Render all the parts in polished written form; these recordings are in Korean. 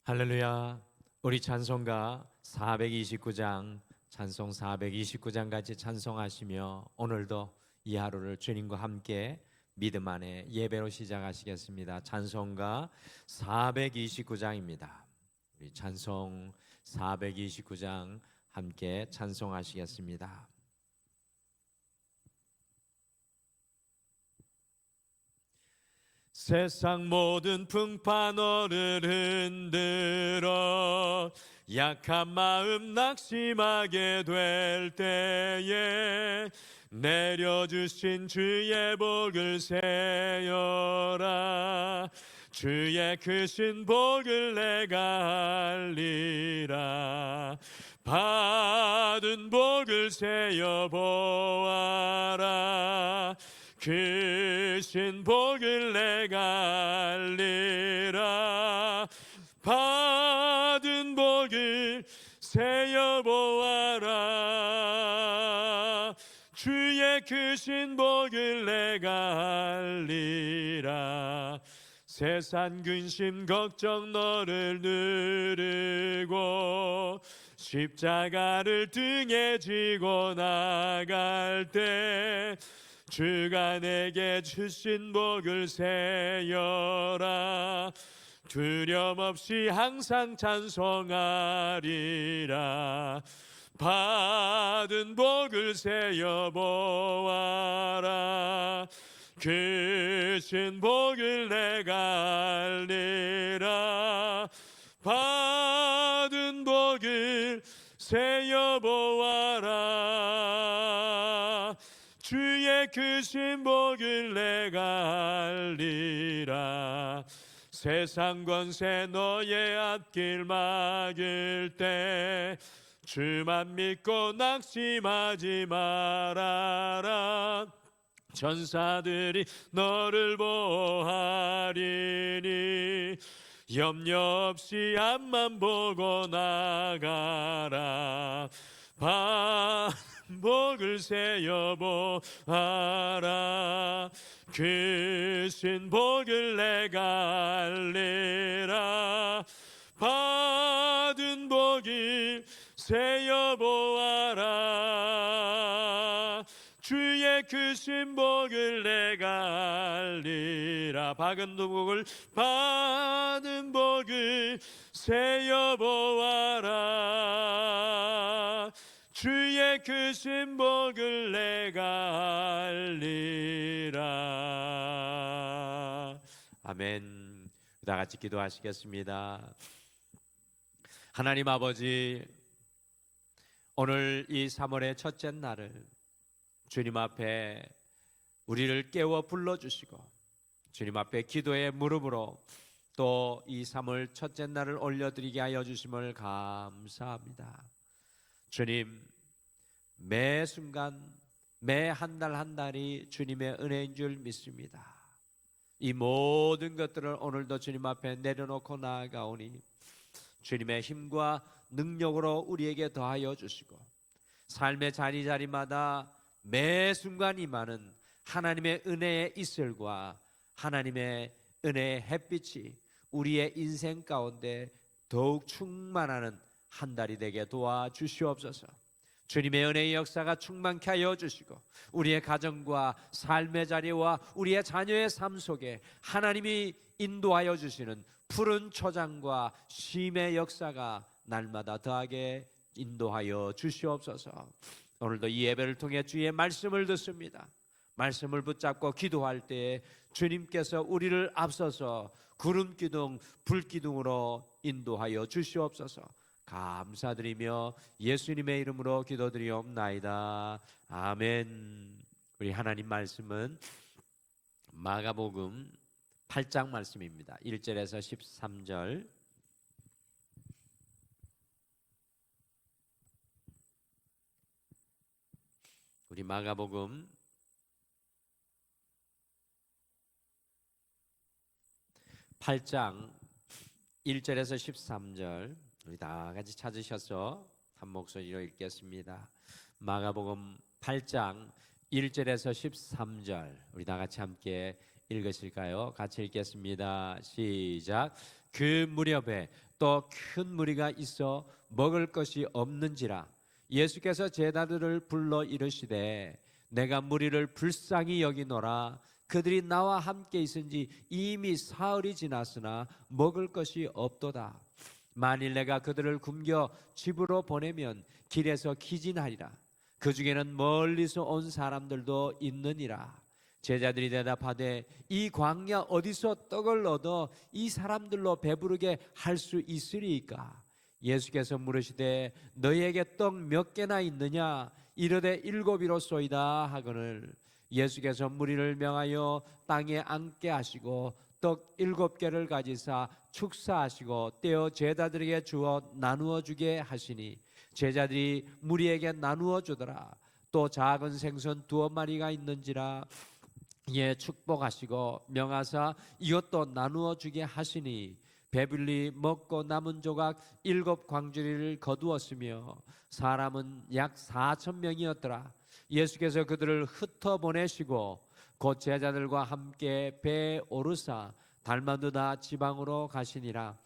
할렐루야. 우리 찬송가 429장, 찬송 429장 같이 찬송하시며 오늘도 이 하루를 주님과 함께 믿음 안에 예배로 시작하시겠습니다. 찬송가 429장입니다. 우리 찬송 429장 함께 찬송하시겠습니다. 세상 모든 풍파 너를 흔들어 약한 마음 낙심하게 될 때에 내려주신 주의 복을 세어라. 주의 크신 복을 내가 알리라. 받은 복을 세어 보아라. 크신 복을 내가 알리라. 받은 복을 세어 보아라. 주의 크신 복을 내가 알리라. 세상 근심 걱정 너를 누르고 십자가를 등에 지고 나갈 때 주가 내게 주신 복을 세어라. 두려움 없이 항상 찬송하리라. 받은 복을 세어 보아라. 크신 복을 내가 알리라. 받은 복을 세어 보아라. 주의 크신 복을 내가 알리라. 세상 권세 너의 앞길 막을 때 주만 믿고 낙심하지 말아라. 전사들이 너를 보호하리니 염려 없이 앞만 보고 나가라. 복을 세어 보아라. 크신 복을 내가 알리라. 받은 복을 세어 보아라. 주의 크신 복을 내가 알리라. 받은 복을 세어 보아라. 주의 크신 복을 내가 알리라. 아멘. 다 같이 기도하시겠습니다. 하나님 아버지, 오늘 이 3월의 첫째 날을 주님 앞에 우리를 깨워 불러주시고 주님 앞에 기도의 무릎으로 또 이 3월 첫째 날을 올려드리게 하여 주심을 감사합니다. 주님, 매 순간 매 한 달 한 달이 주님의 은혜인 줄 믿습니다. 이 모든 것들을 오늘도 주님 앞에 내려놓고 나아가오니 주님의 힘과 능력으로 우리에게 더하여 주시고 삶의 자리자리마다 매 순간 임하는 하나님의 은혜의 이슬과 하나님의 은혜의 햇빛이 우리의 인생 가운데 더욱 충만하는 한 달이 되게 도와주시옵소서. 주님의 은혜의 역사가 충만케 하여 주시고 우리의 가정과 삶의 자리와 우리의 자녀의 삶 속에 하나님이 인도하여 주시는 푸른 초장과 쉼의 역사가 날마다 더하게 인도하여 주시옵소서. 오늘도 이 예배를 통해 주의 말씀을 듣습니다. 말씀을 붙잡고 기도할 때에 주님께서 우리를 앞서서 구름기둥 불기둥으로 인도하여 주시옵소서. 감사드리며 예수님의 이름으로 기도드리옵나이다. 아멘. 우리 하나님 말씀은 마가복음 8장 말씀입니다. 1절에서 13절. 우리 마가복음 8장 1절에서 13절 우리 다 같이 찾으셔서 한 목소리로 읽겠습니다. 마가복음 8장 1절에서 13절 우리 다 같이 함께 읽으실까요? 같이 읽겠습니다. 시작. 그 무렵에 또 큰 무리가 있어 먹을 것이 없는지라 예수께서 제자들을 불러 이르시되 내가 무리를 불쌍히 여기노라. 그들이 나와 함께 있은지 이미 사흘이 지났으나 먹을 것이 없도다. 만일 내가 그들을 굶겨 집으로 보내면 길에서 기진하리라. 그 중에는 멀리서 온 사람들도 있느니라. 제자들이 대답하되 이 광야 어디서 떡을 얻어 이 사람들로 배부르게 할 수 있으리이까? 예수께서 물으시되 너희에게 떡 몇 개나 있느냐? 이르되 7이로소이다 하거늘 예수께서 무리를 명하여 땅에 앉게 하시고 떡 7개를 가지사 축사하시고 떼어 제자들에게 주어 나누어 주게 하시니 제자들이 무리에게 나누어 주더라. 또 작은 생선 2마리가 있는지라 예 축복하시고 명하사 이것도 나누어 주게 하시니 배불리 먹고 남은 조각 7광주리를 거두었으며 사람은 약 4,000명이었더라. 예수께서 그들을 흩어 보내시고 곧 제자들과 함께 배에 오르사 달마누다 지방으로 가시니라.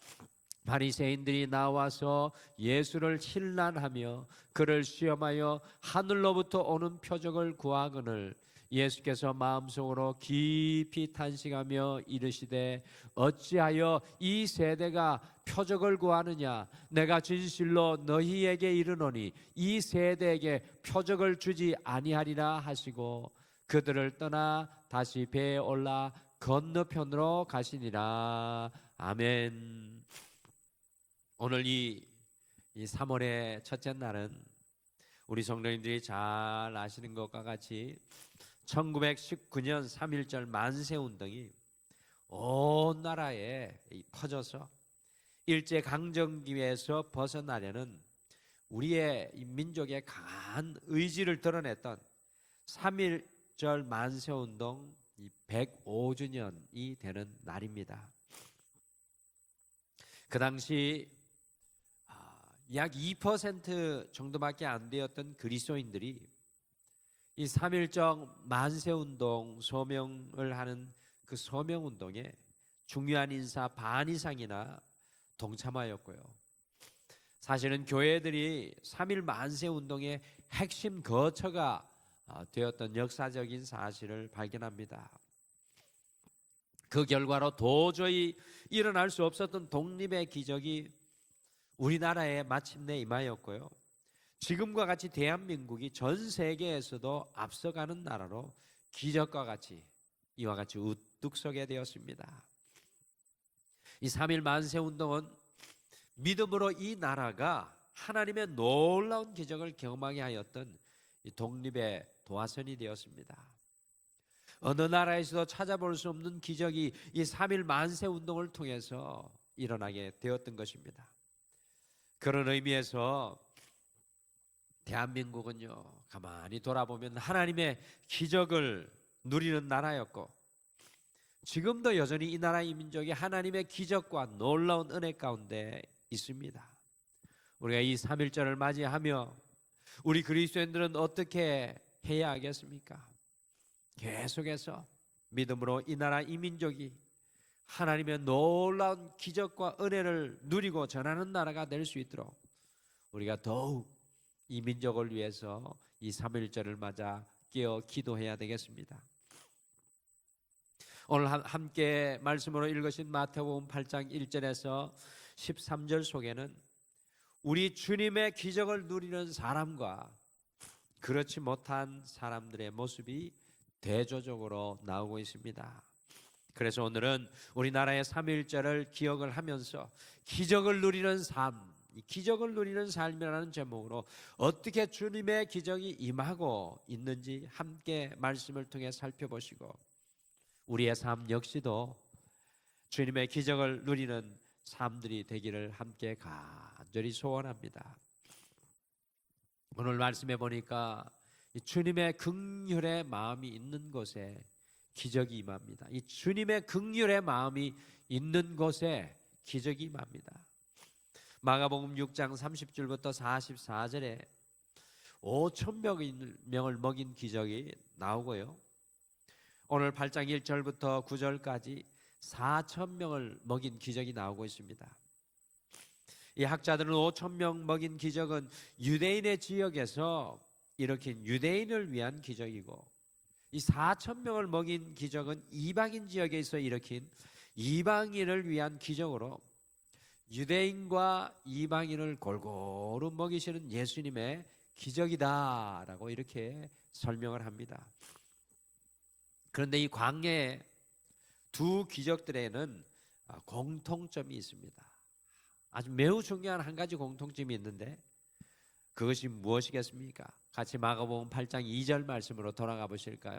바리새인들이 나와서 예수를 힐난하며 그를 시험하여 하늘로부터 오는 표적을 구하거늘 예수께서 마음속으로 깊이 탄식하며 이르시되 어찌하여 이 세대가 표적을 구하느냐? 내가 진실로 너희에게 이르노니 이 세대에게 표적을 주지 아니하리라 하시고 그들을 떠나 다시 배에 올라 건너편으로 가시니라. 아멘. 오늘 이 3월의 첫째 날은 우리 성도님들이 잘 아시는 것과 같이 1919년 3.1절 만세운동이 온 나라에 퍼져서 일제강점기에서 벗어나려는 우리의 민족의 강한 의지를 드러냈던 3.1절 만세운동 105주년이 되는 날입니다. 그 당시 약 2% 정도밖에 안 되었던 그리스도인들이 이 3.1절 만세운동 소명을 하는 그 소명운동에 중요한 인사 반 이상이나 동참하였고요. 사실은 교회들이 3.1 만세운동의 핵심 거처가 되었던 역사적인 사실을 발견합니다. 그 결과로 도저히 일어날 수 없었던 독립의 기적이 우리나라에 마침내 임하였고요. 지금과 같이 대한민국이 전 세계에서도 앞서가는 나라로 기적과 같이 이와 같이 우뚝 서게 되었습니다. 이 3.1 만세운동은 믿음으로 이 나라가 하나님의 놀라운 기적을 경험하게 하였던 이 독립의 도화선이 되었습니다. 어느 나라에서도 찾아볼 수 없는 기적이 이 3.1 만세운동을 통해서 일어나게 되었던 것입니다. 그런 의미에서 대한민국은요, 가만히 돌아보면 하나님의 기적을 누리는 나라였고 지금도 여전히 이 나라 이 민족이 하나님의 기적과 놀라운 은혜 가운데 있습니다. 우리가 이 3.1절을 맞이하며 우리 그리스도인들은 어떻게 해야 하겠습니까? 계속해서 믿음으로 이 나라 이 민족이 하나님의 놀라운 기적과 은혜를 누리고 전하는 나라가 될 수 있도록 우리가 더욱 이 민족을 위해서 이 3.1절을 맞아 깨어 기도해야 되겠습니다. 오늘 함께 말씀으로 읽으신 마태복음 8장 1절에서 13절 속에는 우리 주님의 기적을 누리는 사람과 그렇지 못한 사람들의 모습이 대조적으로 나오고 있습니다. 그래서 오늘은 우리나라의 3.1절을 기억을 하면서 기적을 누리는 삶, 이 기적을 누리는 삶이라는 제목으로 어떻게 주님의 기적이 임하고 있는지 함께 말씀을 통해 살펴보시고 우리의 삶 역시도 주님의 기적을 누리는 삶들이 되기를 함께 간절히 소원합니다. 오늘 말씀해 보니까 이 주님의 긍휼의 마음이 있는 곳에 기적이 임합니다. 이 주님의 긍휼의 마음이 있는 곳에 기적이 임합니다. 마가복음 6장 30절부터 44절에 5,000명을 먹인 기적이 나오고요. 오늘 8장 1절부터 9절까지 4,000명을 먹인 기적이 나오고 있습니다. 이 학자들은 5천 명 먹인 기적은 유대인의 지역에서 일으킨 유대인을 위한 기적이고, 이 4천 명을 먹인 기적은 이방인 지역에서 일으킨 이방인을 위한 기적으로 유대인과 이방인을 골고루 먹이시는 예수님의 기적이다라고 이렇게 설명을 합니다. 그런데 이 광야의 두 기적들에는 공통점이 있습니다. 아주 매우 중요한 한 가지 공통점이 있는데 그것이 무엇이겠습니까? 같이 마가복음 8장 2절 말씀으로 돌아가 보실까요?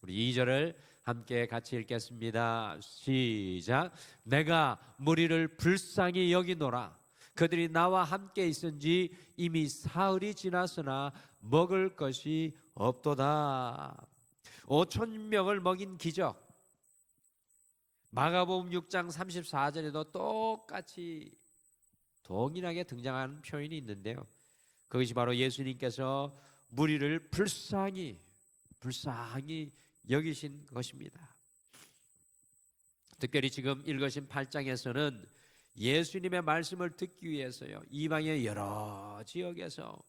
우리 2절을 함께 같이 읽겠습니다. 시작. 내가 무리를 불쌍히 여기노라. 그들이 나와 함께 있은지 이미 사흘이 지났으나 먹을 것이 없도다. 5천 명을 먹인 기적. 마가복음 6장 34절에도 똑같이 동일하게 등장하는 표현이 있는데요, 그것이 바로 예수님께서 무리를 불쌍히 여기신 것입니다. 특별히 지금 읽으신 8장에서는 예수님의 말씀을 듣기 위해서요, 이방의 여러 지역에서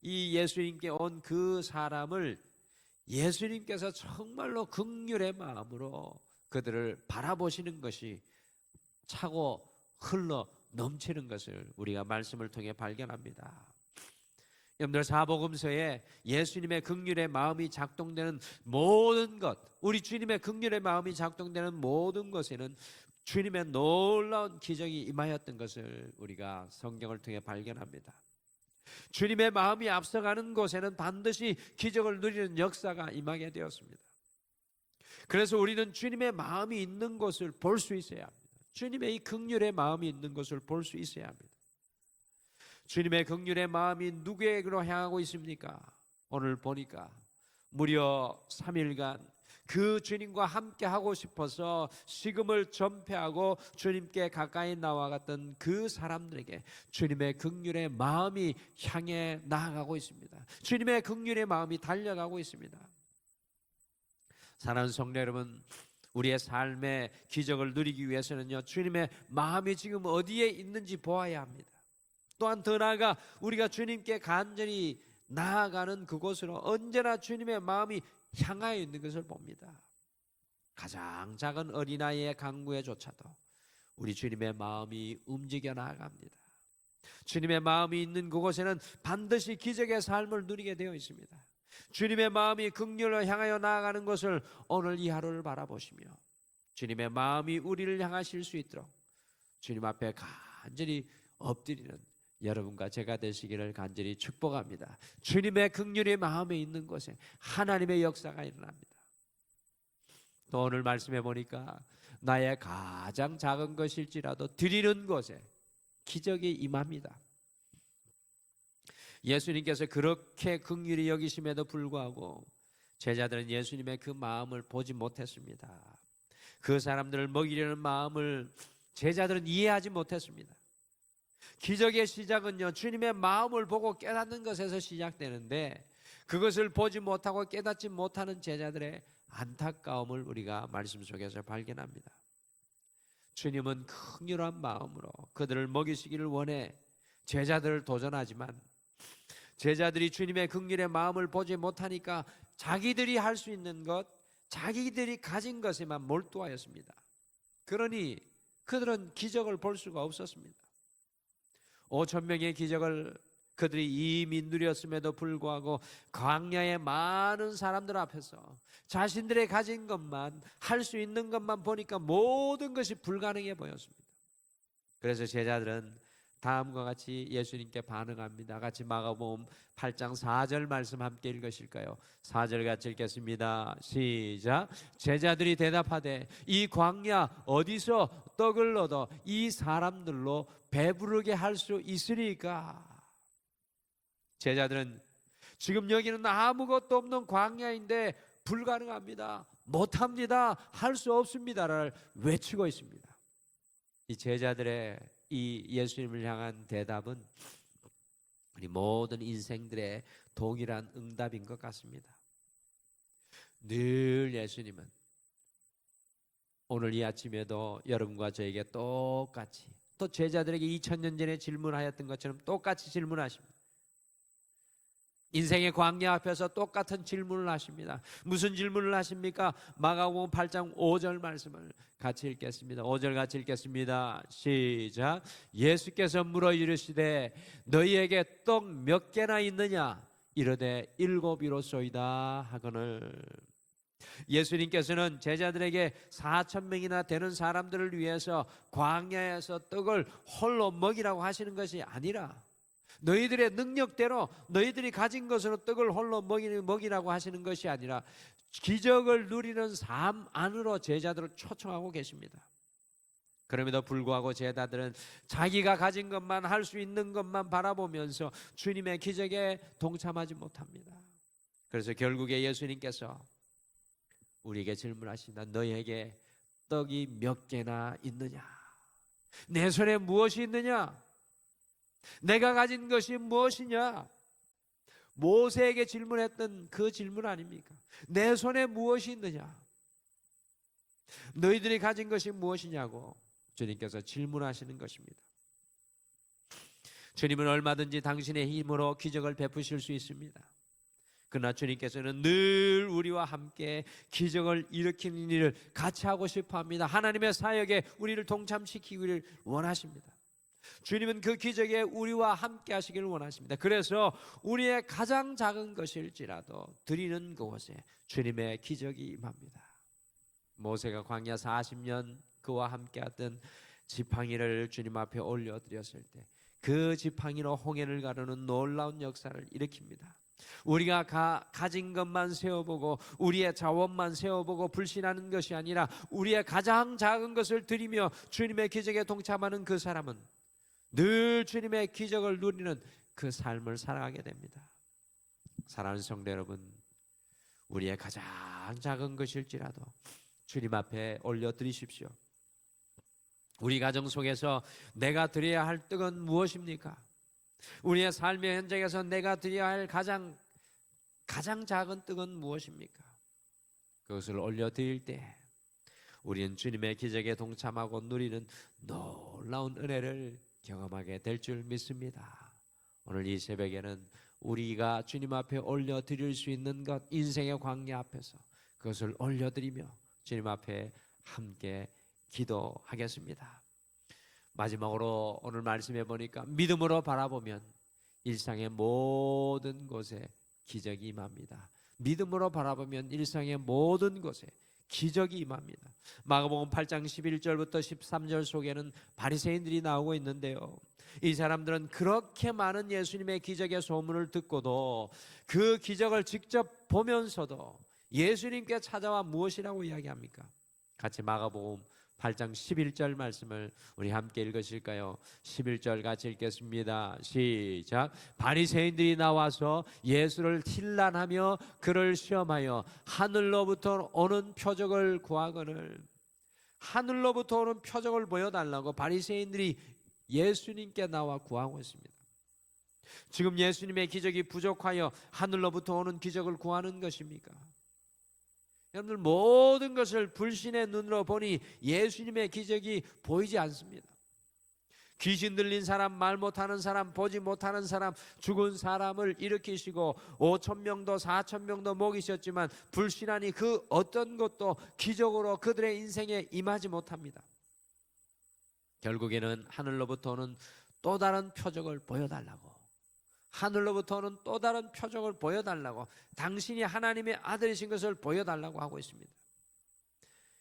이 예수님께 온 그 사람을 예수님께서 정말로 긍휼의 마음으로 그들을 바라보시는 것이 차고 흘러 넘치는 것을 우리가 말씀을 통해 발견합니다. 여러분들, 사복음서에 예수님의 긍휼의 마음이 작동되는 모든 것, 우리 주님의 긍휼의 마음이 작동되는 모든 것에는 주님의 놀라운 기적이 임하였던 것을 우리가 성경을 통해 발견합니다. 주님의 마음이 앞서가는 곳에는 반드시 기적을 누리는 역사가 임하게 되었습니다. 그래서 우리는 주님의 마음이 있는 것을 볼 수 있어야 합니다. 주님의 이 긍휼의 마음이 있는 것을 볼 수 있어야 합니다. 주님의 긍휼의 마음이 누구에게로 향하고 있습니까? 오늘 보니까 무려 3일간 그 주님과 함께 하고 싶어서 식음을 전폐하고 주님께 가까이 나와갔던 그 사람들에게 주님의 긍휼의 마음이 향해 나아가고 있습니다. 주님의 긍휼의 마음이 달려가고 있습니다. 사랑하는 성도 여러분, 우리의 삶의 기적을 누리기 위해서는요, 주님의 마음이 지금 어디에 있는지 보아야 합니다. 또한 더 나아가 우리가 주님께 간절히 나아가는 그곳으로 언제나 주님의 마음이 향하여 있는 것을 봅니다. 가장 작은 어린아이의 강구에조차도 우리 주님의 마음이 움직여 나아갑니다. 주님의 마음이 있는 그곳에는 반드시 기적의 삶을 누리게 되어 있습니다. 주님의 마음이 긍휼로 향하여 나아가는 것을 오늘 이 하루를 바라보시며 주님의 마음이 우리를 향하실 수 있도록 주님 앞에 간절히 엎드리는 여러분과 제가 되시기를 간절히 축복합니다. 주님의 긍휼의 마음에 있는 곳에 하나님의 역사가 일어납니다. 또 오늘 말씀해 보니까 나의 가장 작은 것일지라도 드리는 곳에 기적이 임합니다. 예수님께서 그렇게 긍휼히 여기심에도 불구하고 제자들은 예수님의 그 마음을 보지 못했습니다. 그 사람들을 먹이려는 마음을 제자들은 이해하지 못했습니다. 기적의 시작은요, 주님의 마음을 보고 깨닫는 것에서 시작되는데 그것을 보지 못하고 깨닫지 못하는 제자들의 안타까움을 우리가 말씀 속에서 발견합니다. 주님은 긍휼한 마음으로 그들을 먹이시기를 원해 제자들을 도전하지만 제자들이 주님의 긍휼의 마음을 보지 못하니까 자기들이 할 수 있는 것, 자기들이 가진 것에만 몰두하였습니다. 그러니 그들은 기적을 볼 수가 없었습니다. 5천 명의 기적을 그들이 이미 누렸음에도 불구하고 광야의 많은 사람들 앞에서 자신들의 가진 것만, 할 수 있는 것만 보니까 모든 것이 불가능해 보였습니다. 그래서 제자들은 다음과 같이 예수님께 반응합니다. 같이 마가복음 8장 4절 말씀 함께 읽으실까요? 4절 같이 읽겠습니다. 시작. 제자들이 대답하되 이 광야 어디서 떡을 얻어 이 사람들로 배부르게 할 수 있으리까? 제자들은 지금 여기는 아무것도 없는 광야인데 불가능합니다, 못합니다, 할 수 없습니다를 외치고 있습니다. 이 제자들의 이 예수님을 향한 대답은 우리 모든 인생들의 동일한 응답인 것 같습니다. 늘 예수님은 오늘 이 아침에도 여러분과 저에게 똑같이 제자들에게 2000년 전에 질문하였던 것처럼 똑같이 질문하십니다. 인생의 광야 앞에서 똑같은 질문을 하십니다. 무슨 질문을 하십니까? 마가복음 8장 5절 말씀을 같이 읽겠습니다. 5절 같이 읽겠습니다. 시작. 예수께서 물어 이르시되 너희에게 떡 몇 개나 있느냐? 이르되 7이로소이다 하거늘. 예수님께서는 제자들에게 4,000명이나 되는 사람들을 위해서 광야에서 떡을 홀로 먹이라고 하시는 것이 아니라 너희들의 능력대로 너희들이 가진 것으로 떡을 홀로 먹이라고 하시는 것이 아니라 기적을 누리는 삶 안으로 제자들을 초청하고 계십니다. 그럼에도 불구하고 제자들은 자기가 가진 것만, 할 수 있는 것만 바라보면서 주님의 기적에 동참하지 못합니다. 그래서 결국에 예수님께서 우리에게 질문하신다. 너희에게 떡이 몇 개나 있느냐? 내 손에 무엇이 있느냐? 내가 가진 것이 무엇이냐? 모세에게 질문했던 그 질문 아닙니까? 내 손에 무엇이 있느냐? 너희들이 가진 것이 무엇이냐고 주님께서 질문하시는 것입니다. 주님은 얼마든지 당신의 힘으로 기적을 베푸실 수 있습니다. 그러나 주님께서는 늘 우리와 함께 기적을 일으키는 일을 같이 하고 싶어 합니다. 하나님의 사역에 우리를 동참시키기를 원하십니다. 주님은 그 기적에 우리와 함께 하시기를 원하십니다. 그래서 우리의 가장 작은 것일지라도 드리는 그곳에 주님의 기적이 임합니다. 모세가 광야 40년 그와 함께 하던 지팡이를 주님 앞에 올려드렸을 때 그 지팡이로 홍해를 가르는 놀라운 역사를 일으킵니다. 우리가 가진 것만 세워보고 우리의 자원만 세워보고 불신하는 것이 아니라 우리의 가장 작은 것을 드리며 주님의 기적에 동참하는 그 사람은 늘 주님의 기적을 누리는 그 삶을 살아가게 됩니다. 사랑하는 성도 여러분, 우리의 가장 작은 것일지라도 주님 앞에 올려드리십시오. 우리 가정 속에서 내가 드려야 할 떡은 무엇입니까? 우리의 삶의 현장에서 내가 드려야 할 가장 작은 떡은 무엇입니까? 그것을 올려드릴 때 우리는 주님의 기적에 동참하고 누리는 놀라운 은혜를 경험하게 될 줄 믿습니다. 오늘 이 새벽에는 우리가 주님 앞에 올려드릴 수 있는 것, 인생의 광야 앞에서 그것을 올려드리며 주님 앞에 함께 기도하겠습니다. 마지막으로 오늘 말씀해 보니까 믿음으로 바라보면 일상의 모든 곳에 기적이 임합니다. 믿음으로 바라보면 일상의 모든 곳에 기적이 임합니다. 마가복음 8장 11절부터 13절 속에는 바리새인들이 나오고 있는데요, 이 사람들은 그렇게 많은 예수님의 기적의 소문을 듣고도 그 기적을 직접 보면서도 예수님께 찾아와 무엇이라고 이야기합니까? 같이 마가복음 8장 11절 말씀을 우리 함께 읽으실까요? 11절 같이 읽겠습니다. 시작. 바리새인들이 나와서 예수를 힐난하며 그를 시험하여 하늘로부터 오는 표적을 구하거늘. 하늘로부터 오는 표적을 보여달라고 바리새인들이 예수님께 나와 구하고 있습니다. 지금 예수님의 기적이 부족하여 하늘로부터 오는 기적을 구하는 것입니까? 여러분들 모든 것을 불신의 눈으로 보니 예수님의 기적이 보이지 않습니다. 귀신 들린 사람, 말 못하는 사람, 보지 못하는 사람, 죽은 사람을 일으키시고 5,000명도 4,000명도 먹이셨지만 불신하니 그 어떤 것도 기적으로 그들의 인생에 임하지 못합니다. 결국에는 하늘로부터 오는 또 다른 표적을 보여달라고, 하늘로부터 오는 또 다른 표적을 보여달라고, 당신이 하나님의 아들이신 것을 보여달라고 하고 있습니다.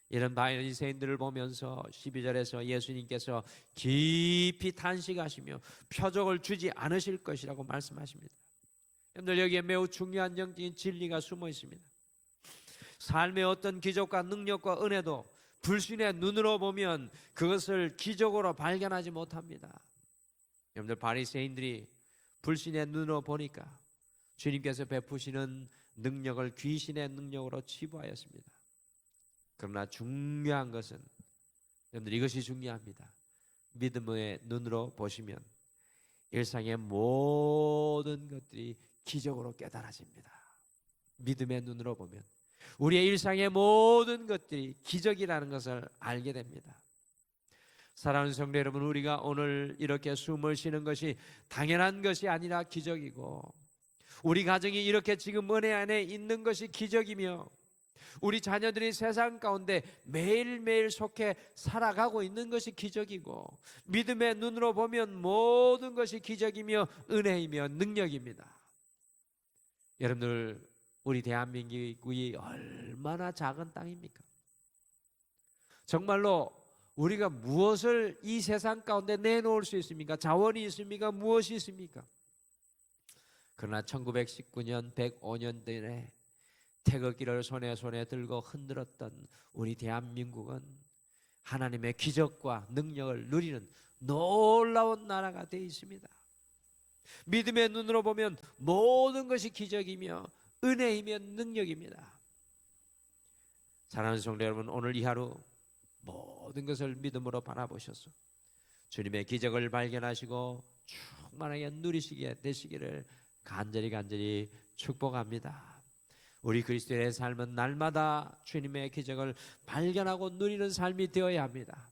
이런 바리새인들을 보면서 12절에서 예수님께서 깊이 탄식하시며 표적을 주지 않으실 것이라고 말씀하십니다. 여러분들, 여기에 매우 중요한 영적인 진리가 숨어 있습니다. 삶의 어떤 기적과 능력과 은혜도 불신의 눈으로 보면 그것을 기적으로 발견하지 못합니다. 여러분들, 바리새인들이 불신의 눈으로 보니까 주님께서 베푸시는 능력을 귀신의 능력으로 치부하였습니다. 그러나 중요한 것은, 여러분들 이것이 중요합니다. 믿음의 눈으로 보시면 일상의 모든 것들이 기적으로 깨달아집니다. 믿음의 눈으로 보면 우리의 일상의 모든 것들이 기적이라는 것을 알게 됩니다. 사랑하는 성도 여러분, 우리가 오늘 이렇게 숨을 쉬는 것이 당연한 것이 아니라 기적이고, 우리 가정이 이렇게 지금 은혜 안에 있는 것이 기적이며, 우리 자녀들이 세상 가운데 매일매일 속해 살아가고 있는 것이 기적이고, 믿음의 눈으로 보면 모든 것이 기적이며 은혜이며 능력입니다. 여러분들, 우리 대한민국이 얼마나 작은 땅입니까? 정말로 우리가 무엇을 이 세상 가운데 내놓을 수 있습니까? 자원이 있습니까? 무엇이 있습니까? 그러나 1919년 105년 전에 태극기를 손에 들고 흔들었던 우리 대한민국은 하나님의 기적과 능력을 누리는 놀라운 나라가 되어 있습니다. 믿음의 눈으로 보면 모든 것이 기적이며 은혜이며 능력입니다. 사랑하는 성도 여러분, 오늘 이 하루 모든 것을 믿음으로 바라보셔서 주님의 기적을 발견하시고 충만하게 누리시게 되시기를 간절히 축복합니다. 우리 그리스도의 삶은 날마다 주님의 기적을 발견하고 누리는 삶이 되어야 합니다.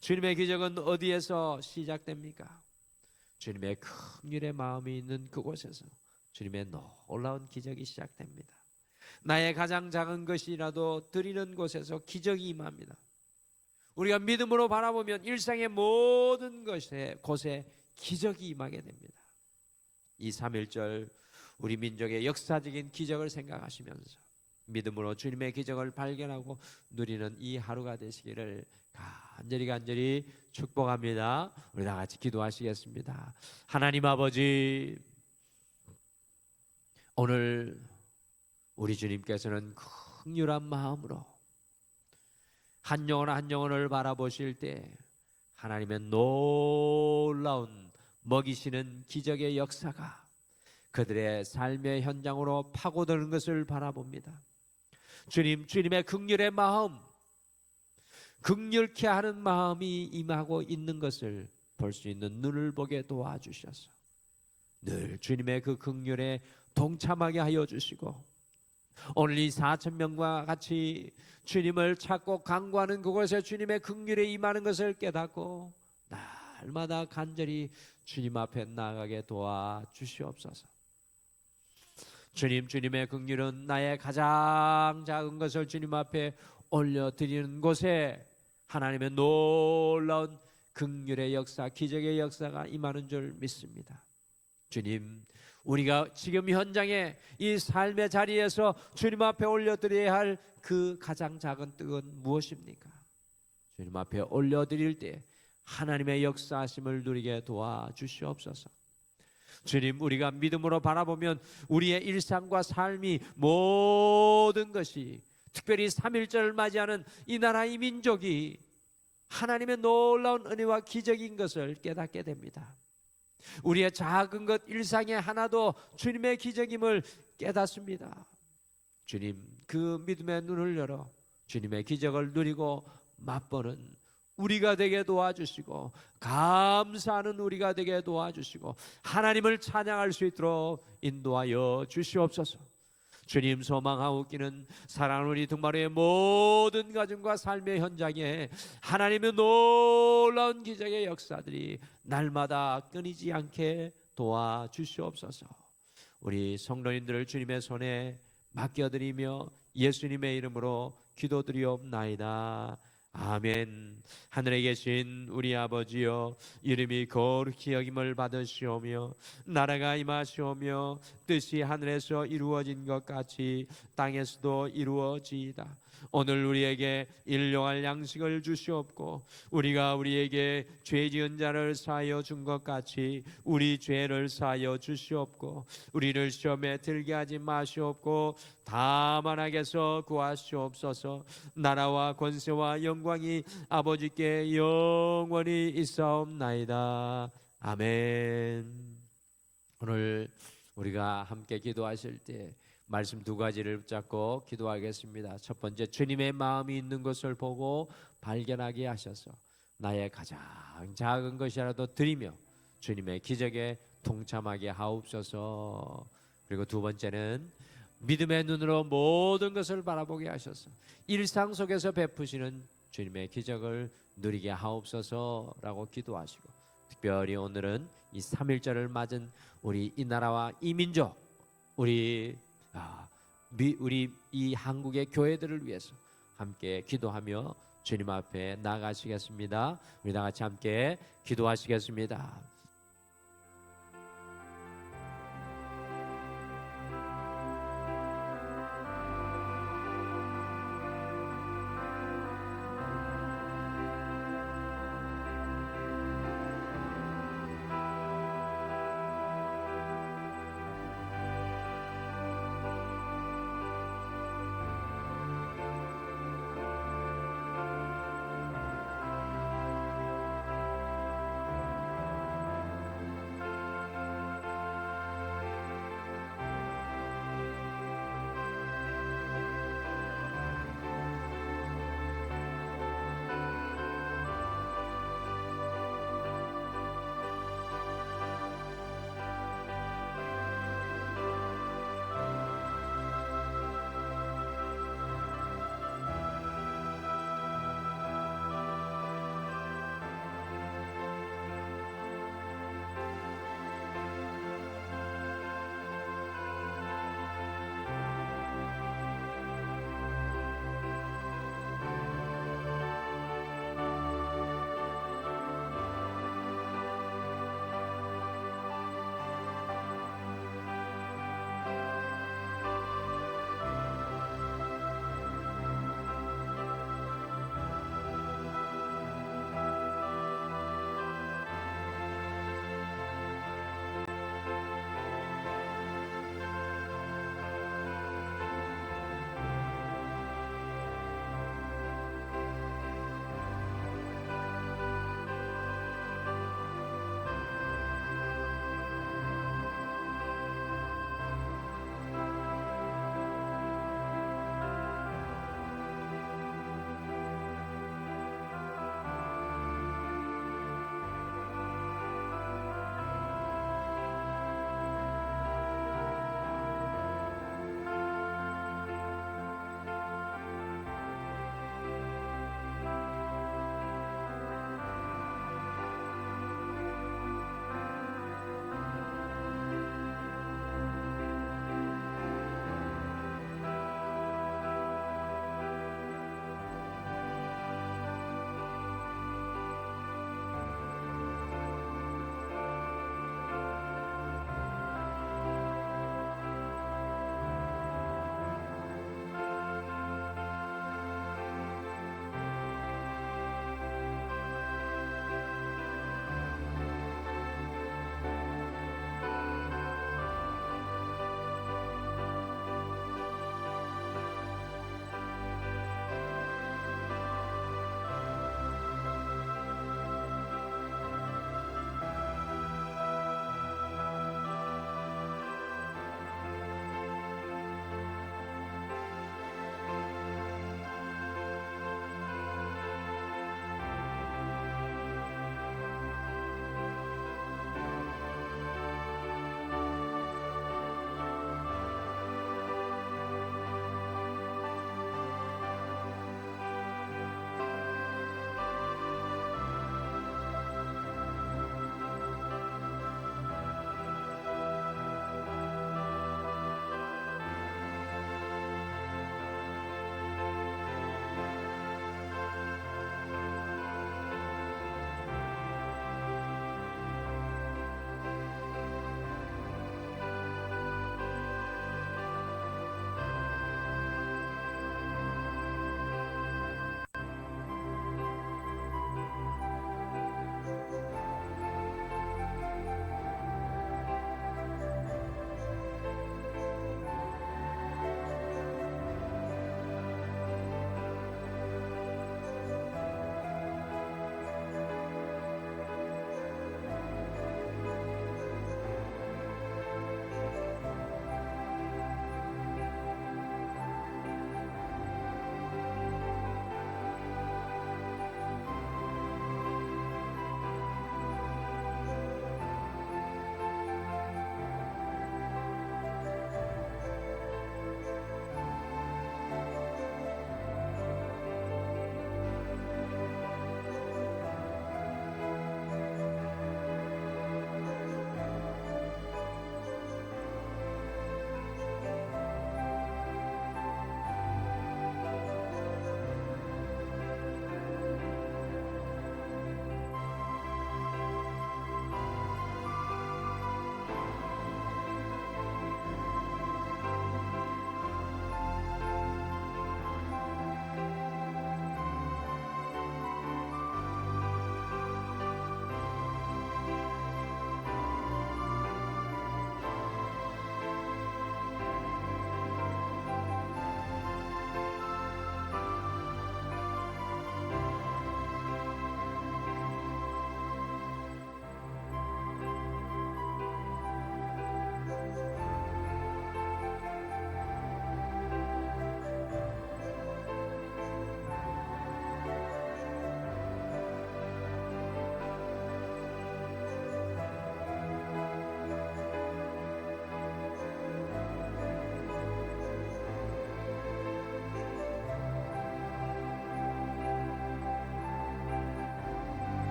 주님의 기적은 어디에서 시작됩니까? 주님의 긍휼의 마음이 있는 그곳에서 주님의 놀라운 기적이 시작됩니다. 나의 가장 작은 것이라도 드리는 곳에서 기적이 임합니다. 우리가 믿음으로 바라보면 일상의 모든 곳에 기적이 임하게 됩니다. 이 3.1절 우리 민족의 역사적인 기적을 생각하시면서 믿음으로 주님의 기적을 발견하고 누리는 이 하루가 되시기를 간절히 축복합니다. 우리 다 같이 기도하시겠습니다. 하나님 아버지, 오늘 우리 주님께서는 긍휼한 마음으로 한 영혼을 바라보실 때 하나님의 놀라운 먹이시는 기적의 역사가 그들의 삶의 현장으로 파고드는 것을 바라봅니다. 주님의 긍휼의 마음, 긍휼케 하는 마음이 임하고 있는 것을 볼 수 있는 눈을 보게 도와주셔서 늘 주님의 그 긍휼에 동참하게 하여 주시고, 오늘 이 4,000명과 같이 주님을 찾고 간구하는 그곳에 주님의 긍휼에 임하는 것을 깨닫고 날마다 간절히 주님 앞에 나아가게 도와주시옵소서. 주님의 긍휼은 나의 가장 작은 것을 주님 앞에 올려드리는 곳에 하나님의 놀라운 긍휼의 역사, 기적의 역사가 임하는 줄 믿습니다. 주님, 우리가 지금 현장에 이 삶의 자리에서 주님 앞에 올려드려야 할 그 가장 작은 뜻은 무엇입니까? 주님 앞에 올려드릴 때 하나님의 역사하심을 누리게 도와주시옵소서. 주님, 우리가 믿음으로 바라보면 우리의 일상과 삶이 모든 것이, 특별히 3.1절을 맞이하는 이 나라의 민족이 하나님의 놀라운 은혜와 기적인 것을 깨닫게 됩니다. 우리의 작은 것 일상에 하나도 주님의 기적임을 깨닫습니다. 주님, 그 믿음의 눈을 열어 주님의 기적을 누리고 맛보는 우리가 되게 도와주시고, 감사하는 우리가 되게 도와주시고, 하나님을 찬양할 수 있도록 인도하여 주시옵소서. 주님, 소망하옵기는 사랑하는 우리 등마루의 모든 가정과 삶의 현장에 하나님의 놀라운 기적의 역사들이 날마다 끊이지 않게 도와주시옵소서. 우리 성도님들을 주님의 손에 맡겨드리며 예수님의 이름으로 기도드리옵나이다. 아멘. 하늘에 계신 우리 아버지여, 이름이 거룩히 여김을 받으시오며 나라가 임하시오며 뜻이 하늘에서 이루어진 것 같이 땅에서도 이루어지이다. 오늘 우리에게 일용할 양식을 주시옵고, 우리가 우리에게 죄 지은 자를 사하여 준 것 같이 우리 죄를 사하여 주시옵고, 우리를 시험에 들게 하지 마시옵고 다만 악에서 구하시옵소서. 나라와 권세와 영광이 아버지께 영원히 있사옵나이다. 아멘. 오늘 우리가 함께 기도하실 때 말씀 두 가지를 붙잡고 기도하겠습니다. 첫 번째, 주님의 마음이 있는 것을 보고 발견하게 하셔서 나의 가장 작은 것이라도 드리며 주님의 기적에 동참하게 하옵소서. 그리고 두 번째는 믿음의 눈으로 모든 것을 바라보게 하셔서 일상 속에서 베푸시는 주님의 기적을 누리게 하옵소서라고 기도하시고, 특별히 오늘은 이 3.1절을 맞은 우리 이 나라와 이 민족, 우리 이 한국의 교회들을 위해서 함께 기도하며 주님 앞에 나가시겠습니다. 우리 다 같이 함께 기도하시겠습니다.